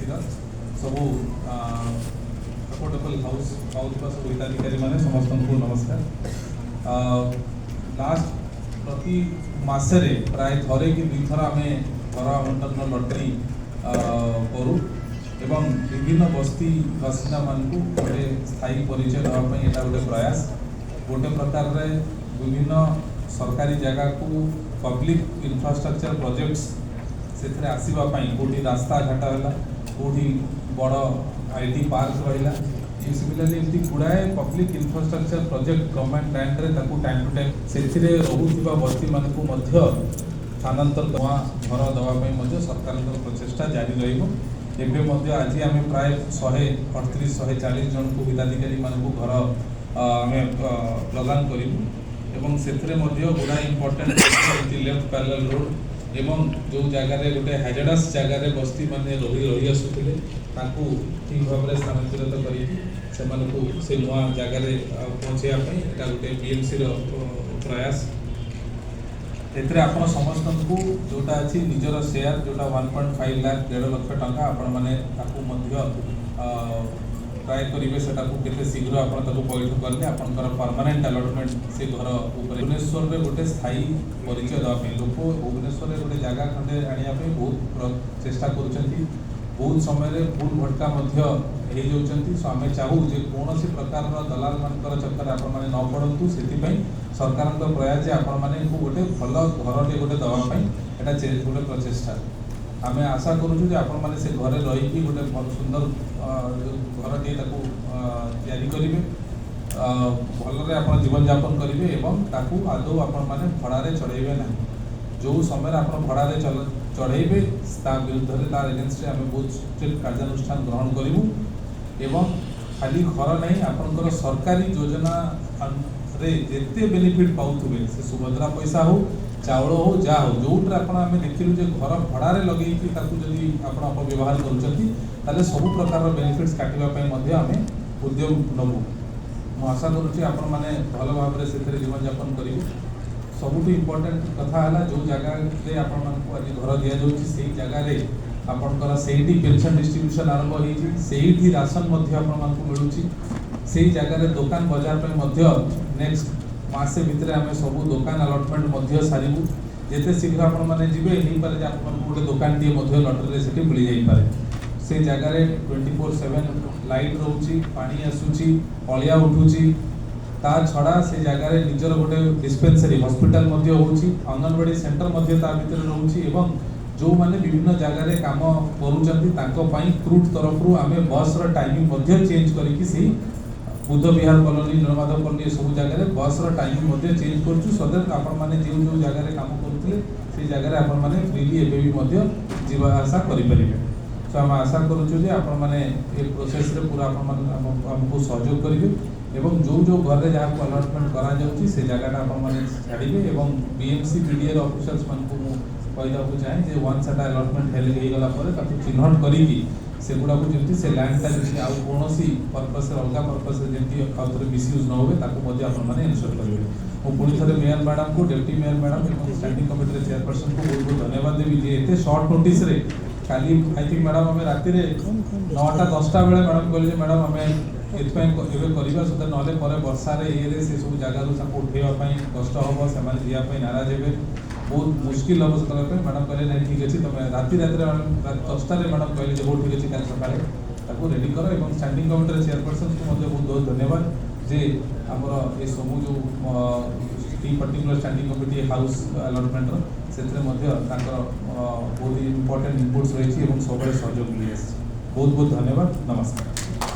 उपस्थित सबू affordable house पाउथबा सब हिताधिकारी माने समस्त को नमस्कार। लास्ट प्रति मासरे प्राय थरे कि दुई थर आम घर आवंटन लटरी करूँ एवं विभिन्न बस्ती बासिंदा मानू गोटे स्थायी परिचय देवाई यहाँ गोटे प्रयास गोटे प्रकार विभिन्न सरकारी जगह को पब्लिक इंफ्रास्ट्रक्चर प्रोजेक्ट्स से आसवाई कौटी रास्ता घाट है कौटी बड़ आईटी पार्क रहा सिमिलरली एमती गुड़ाए public infrastructure project government land रे ताकू टाइम टू टाइम से रोहुथिबा बस्ती मानकू मध्य स्थानांतर घर देवाई सरकार प्रचेषा जारी रहिबो। एबे मध्य आज आम प्राय 138-140 जन को हिताधिकारी मानकू घर आम प्रदान करूँ एवं से गुड़ा इम्पोर्टेंट लेफ्ट पैरेलल रोड एवं जो जगार गोटे हैजार्डस जगार बस्ती माने रही आसुले ठीक भाव में स्थानांतरित कर से नुआ जगार पहुँचापी यहाँ गोटे बीएमसी प्रयास एथिरे आपण समस्त को जोटा अच्छी निजर शेयर जोटा 1.5 लाख 1.5 लाख टंका आपण माने ताकू मध्य ट्राए करेंगे से केते शीघ्र आपण ताकू पैठ करले आपनकर परमानेंट अलॉटमेंट से घर ऊपर भुवनेश्वर रे गोटे स्थायी परिचय देवाई लोक भुवनेश्वर रे गोटे जगह खंडे आनिया पे बहुत चेष्टा करुछंती बहुत समय भूल भटका मध्य हो जाउछंती। सो आमे चाहू जे कोनोसी प्रकार दलाल मानकर चक्कर आपण माने न पड़ंतु सेति सरकार प्रयास जे आपण माने को गोटे भल घरटे गोटे दवा पई एटा गोटे प्रचेष्टा आमे आशा करूछु जे आपण माने से घरे रही कि गोटे सुंदर घरटे ताकू तैयारी करिवे भलरे आपण जीवन यापन करिवे एवं ताकू आदौ आपण माने भड़ारे चढ़ेबे ना जो समय आपण भड़ारे चढ़ेबे ता विरुद्ध तार एगेंस्ट आम बहुत स्ट्रिक्ट कार्यानुष्ठान ग्रहण करूँ एवं खाली घर नहीं आपंकर सरकारी योजना रे जिते बेनिफिट पाऊे से सुभद्रा पैसा हो चाउल हो जहाँ हो जोटे आप देखिलु जे घर भड़ारे लगे आप अपव्यवहार कर सब प्रकार बेनिफिट्स काटापी आम उद्यम नबू मु आशा करुँच आपण मैंने भल भाव से जीवन यापन करेंगे। सबुठ इम्पोर्टेंट कथा है जो जगह आपको आज घर दि जाऊँगी जगार आपंकर से पेंशन डिस्ट्रीब्यूशन आरंभ हो राशन मिलूँ से जगार दुकान बजार नेक्स्ट मासे भितर आम सब दुकान अलॉटमेंट सारू जिते शीघ्र आपण मैंने जी पारे गोटे दुकान टी लटरी से मिल जापे से जगार 24/7 लाइट रोची पानी आसूची अलिया उठूची ता छड़ा से जगार निजर गोटे डिस्पेंसरी हॉस्पिटल होउची अंगनवाड़ी सेंटर भीतर रोची एवं जो माने विभिन्न जगार काम करूँ क्रूट तरफ आम बस टाइमिंग चेंज करके बुद्ध विहार कॉलोनी नीलमाधव कॉलोनी सब जगह बस टाइमिंग चेंज करूँ सो दैट आपण माने जो जो जगार काम करुले से जगार आपण माने फ्रीली एबे जीवा आशा करें। सो आम आशा करूँ आपण माने ए प्रोसेस रे पूरा हमको सहयोग करेंगे एवं जो जो घर जहाँ को अलॉटमेंट करा जाउची से जगह आप छाड़े एवं बीएमसी बीडीए ऑफिसर्स मान को कहवाक चाहे जे वंस एटा अलॉटमेंट हेगला चिन्हट करी से गुड़ा को जमी से लैंडटा जमी आउ कौन पर्पस अलग पर्पस जमी आउे मिसयूज न हुए आपने इनश्योर करेंगे। मुझे पुणी थे मेयर मैडम को deputy mayor madam standing committee chairperson को बहुत बहुत धन्यवाद देवी जे एते शॉर्ट नोटिस रे काली आई थिंक मैडम आम राति 9टा-10टा बेले मैडम कहले मैडम आम एवं सो ना बर्षार ये से सब जगह उठेवाई कष्ट हम से जावाई नाराज हे बहुत मुश्किल हम से मैडम कहले नहीं ठीक अच्छे तुम राति 10टा मैडम कहले बहुत ठीक अच्छे कल सका रेडी कर और स्टैंडिंग कमिटी चेयरपर्सन को बहुत बहुत धन्यवाद जे आमर ये सब जो particular standing committee house allotment से बहुत इम्पोर्टेंट इनपुट्स रही सब सहयोग मिली बहुत बहुत धन्यवाद। नमस्कार।